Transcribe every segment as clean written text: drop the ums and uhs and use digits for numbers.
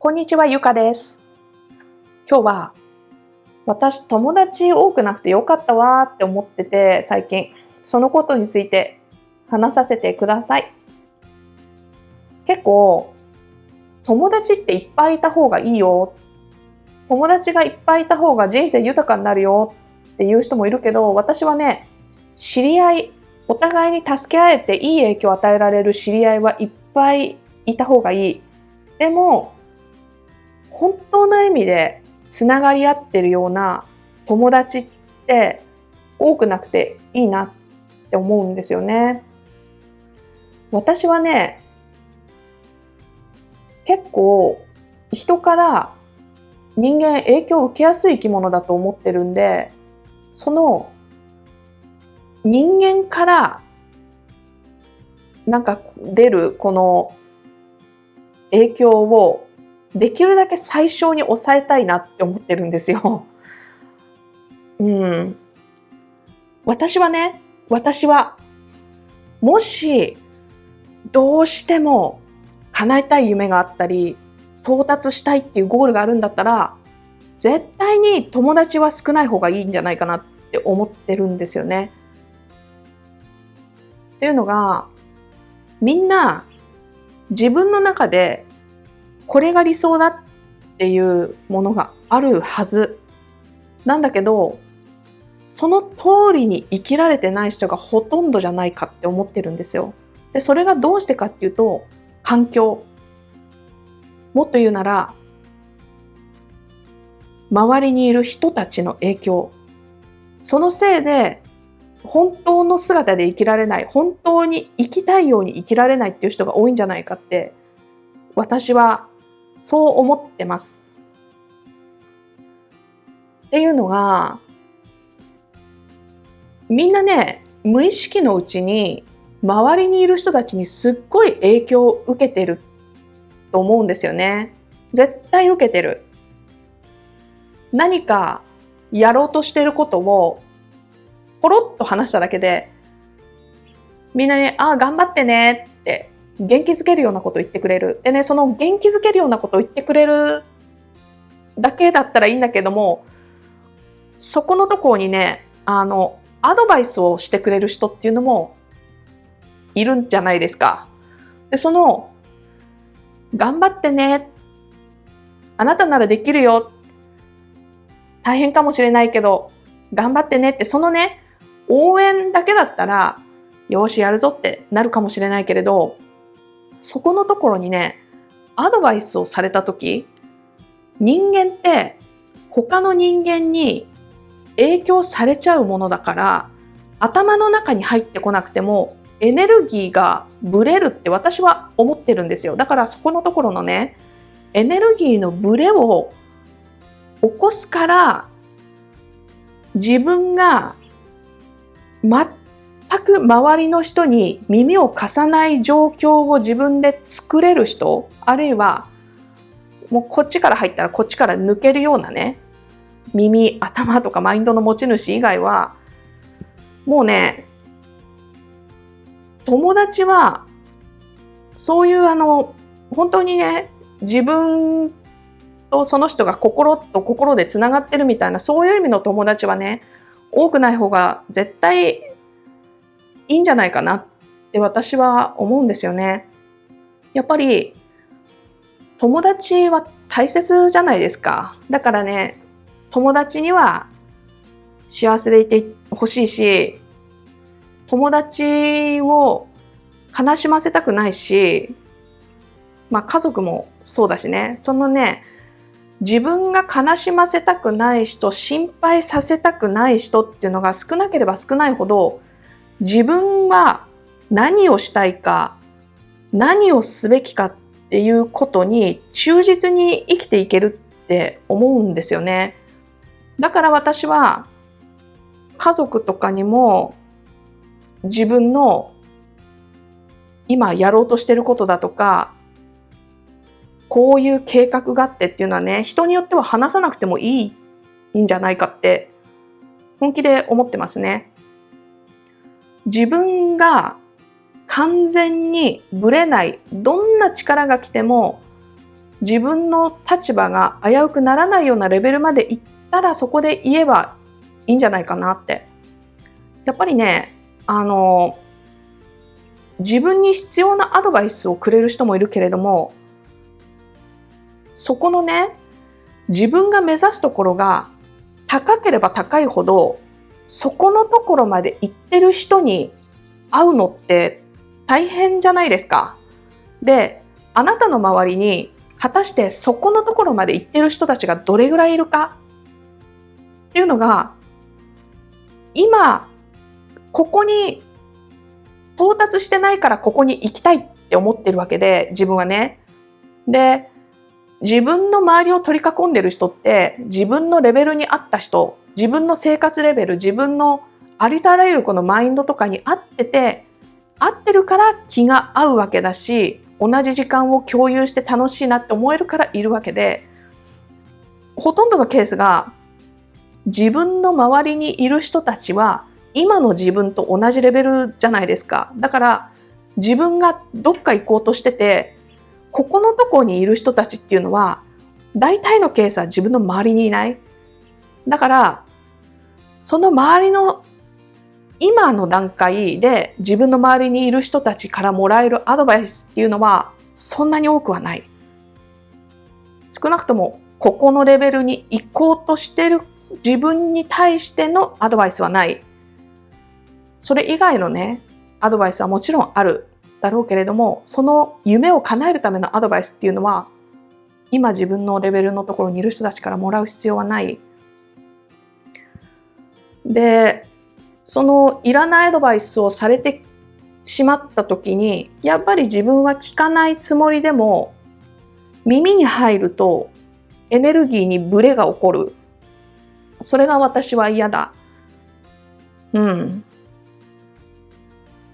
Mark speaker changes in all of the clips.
Speaker 1: こんにちは、ゆかです。今日は私友達多くなくてよかったわって思ってて最近そのことについて話させてください。結構友達っていっぱいいた方がいいよ。友達がいっぱいいた方が人生豊かになるよっていう人もいるけど、私はね、知り合い、お互いに助け合えていい影響を与えられる知り合いはいっぱいいた方がいい。でも本当の意味でつながり合ってるような友達って多くなくていいなって思うんですよね。私はね、結構人から人間影響を受けやすい生き物だと思ってるんで、その人間から出るこの影響をできるだけ最小に抑えたいなって思ってるんですよ。私はもしどうしても叶えたい夢があったり、到達したいっていうゴールがあるんだったら、絶対に友達は少ない方がいいんじゃないかなって思ってるんですよね。っていうのが、みんな自分の中でこれが理想だっていうものがあるはずなんだけど、その通りに生きられてない人がほとんどじゃないかって思ってるんですよ。で、それがどうしてかっていうと、環境。もっと言うなら、周りにいる人たちの影響。そのせいで、本当の姿で生きられない、本当に生きたいように生きられないっていう人が多いんじゃないかって、私はそう思ってます。っていうのが、みんなね、無意識のうちに周りにいる人たちにすっごい影響を受けてると思うんですよね。絶対受けてる。何かやろうとしてることをポロッと話しただけで、みんなに、頑張ってねって元気づけるようなことを言ってくれる。でね、その元気づけるようなことを言ってくれるだけだったらいいんだけども、そこのところにね、アドバイスをしてくれる人っていうのもいるんじゃないですか。で、頑張ってね。あなたならできるよ。大変かもしれないけど、頑張ってねって、そのね、応援だけだったら、よしやるぞってなるかもしれないけれど、そこのところにね、アドバイスをされたとき、人間って他の人間に影響されちゃうものだから、頭の中に入ってこなくてもエネルギーがブレるって私は思ってるんですよ。だからそこのところのね、エネルギーのブレを起こすから、自分が全く周りの人に耳を貸さない状況を自分で作れる人、あるいはもうこっちから入ったらこっちから抜けるようなね、耳、頭とかマインドの持ち主以外は、もうね、友達はそういう本当にね、自分とその人が心と心でつながってるみたいな、そういう意味の友達はね、多くない方が絶対いいんじゃないかなって私は思うんですよね。やっぱり友達は大切じゃないですか。だからね、友達には幸せでいてほしいし、友達を悲しませたくないし、家族もそうだしね、そのね、自分が悲しませたくない人、心配させたくない人っていうのが少なければ少ないほど、自分は何をしたいか、何をすべきかっていうことに忠実に生きていけるって思うんですよね。だから私は家族とかにも自分の今やろうとしてることだとか、こういう計画があってっていうのはね、人によっては話さなくてもいいんじゃないかって本気で思ってますね。自分が完全にブレない、どんな力が来ても自分の立場が危うくならないようなレベルまで行ったら、そこで言えばいいんじゃないかなって。やっぱりね、自分に必要なアドバイスをくれる人もいるけれども、そこのね、自分が目指すところが高ければ高いほど、そこのところまで行ってる人に会うのって大変じゃないですか。で、あなたの周りに果たしてそこのところまで行ってる人たちがどれぐらいいるかっていうのが、今ここに到達してないからここに行きたいって思ってるわけで、自分はね。で、自分の周りを取り囲んでる人って自分のレベルに合った人、自分の生活レベル、自分のありとあらゆるこのマインドとかに合ってるから気が合うわけだし、同じ時間を共有して楽しいなって思えるからいるわけで、ほとんどのケースが自分の周りにいる人たちは今の自分と同じレベルじゃないですか。だから自分がどっか行こうとしてて、ここのとこにいる人たちっていうのは大体のケースは自分の周りにいない。だからその周りの今の段階で自分の周りにいる人たちからもらえるアドバイスっていうのはそんなに多くはない。少なくともここのレベルに行こうとしてる自分に対してのアドバイスはない。それ以外のね、アドバイスはもちろんあるだろうけれども、その夢を叶えるためのアドバイスっていうのは今自分のレベルのところにいる人たちからもらう必要はない。で、そのいらないアドバイスをされてしまった時に、やっぱり自分は聞かないつもりでも耳に入るとエネルギーにブレが起こる。それが私は嫌だ。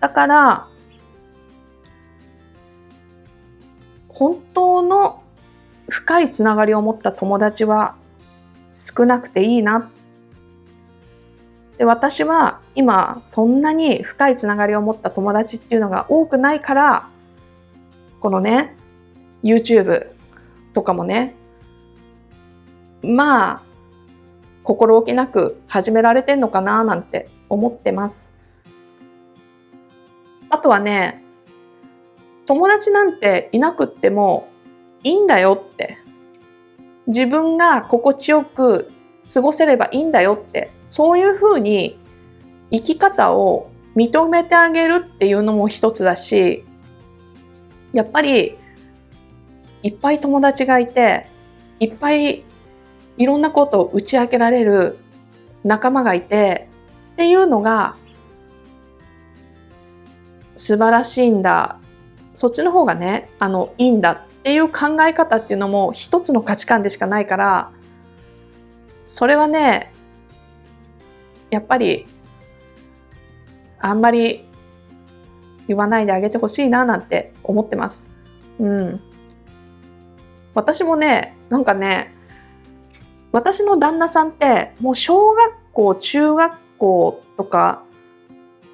Speaker 1: だから本当の深いつながりを持った友達は少なくていいな。で、私は今そんなに深いつながりを持った友達っていうのが多くないから、このね、YouTube とかもね、まあ心置きなく始められてんのかななんて思ってます。あとはね、友達なんていなくってもいいんだよって。自分が心地よく過ごせればいいんだよって。そういうふうに生き方を認めてあげるっていうのも一つだし、やっぱりいっぱい友達がいて、いっぱいいろんなことを打ち明けられる仲間がいてっていうのが素晴らしいんだ。そっちの方がね、いいんだっていう考え方っていうのも一つの価値観でしかないから、それはね、やっぱりあんまり言わないであげてほしいななんて思ってます。私もね、なんかね、私の旦那さんってもう小学校、中学校とか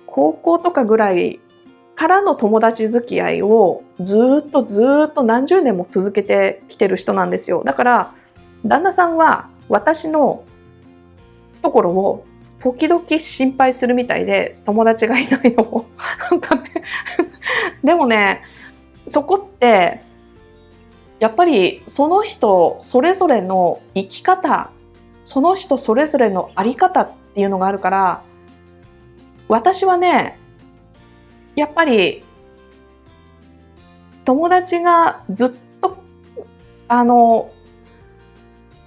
Speaker 1: 高校とかぐらいからの友達付き合いをずっと何十年も続けてきてる人なんですよ。だから旦那さんは私のところを時々心配するみたいで、友達がいないのをなんかねでもね、そこってやっぱりその人それぞれの生き方、その人それぞれのあり方っていうのがあるから、私はね、やっぱり友達がずっと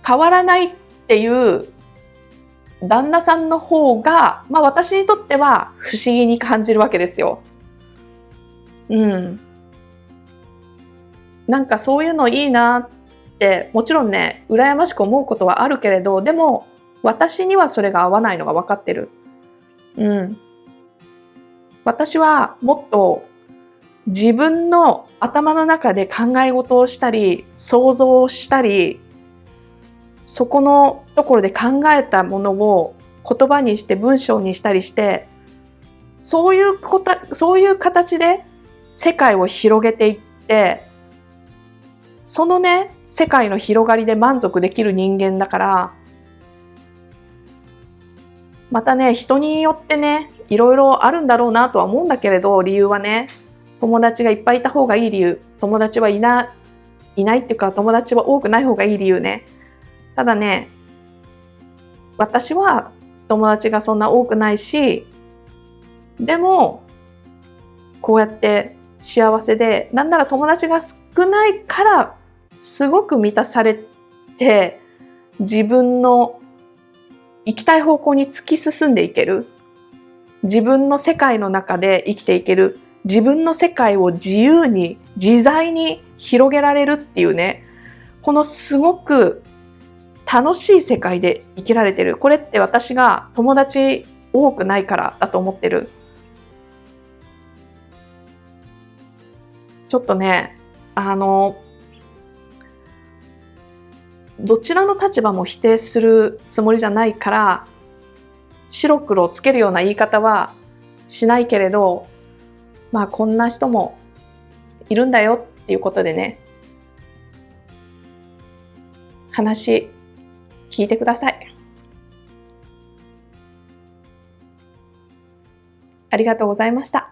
Speaker 1: 変わらないっていう旦那さんの方が、私にとっては不思議に感じるわけですよ。なんかそういうのいいなって、もちろんね、羨ましく思うことはあるけれど、でも私にはそれが合わないのが分かってる。私はもっと自分の頭の中で考え事をしたり、想像をしたり、そこのところで考えたものを言葉にして文章にしたりして、そういう形で世界を広げていって、そのね、世界の広がりで満足できる人間だから、またね、人によってね、いろいろあるんだろうなとは思うんだけれど、理由はね、友達がいっぱいいた方がいい理由、友達はいないっていうか、友達は多くない方がいい理由ね。ただね、私は友達がそんな多くないし、でも、こうやって幸せで、なんなら友達が少ないから、すごく満たされて、自分の行きたい方向に突き進んでいける。自分の世界の中で生きていける。自分の世界を自由に、自在に広げられるっていうね、このすごく楽しい世界で生きられてる。これって私が友達多くないからだと思ってる。ちょっとね、どちらの立場も否定するつもりじゃないから、白黒つけるような言い方はしないけれど、まあこんな人もいるんだよっていうことでね、話聞いてください。ありがとうございました。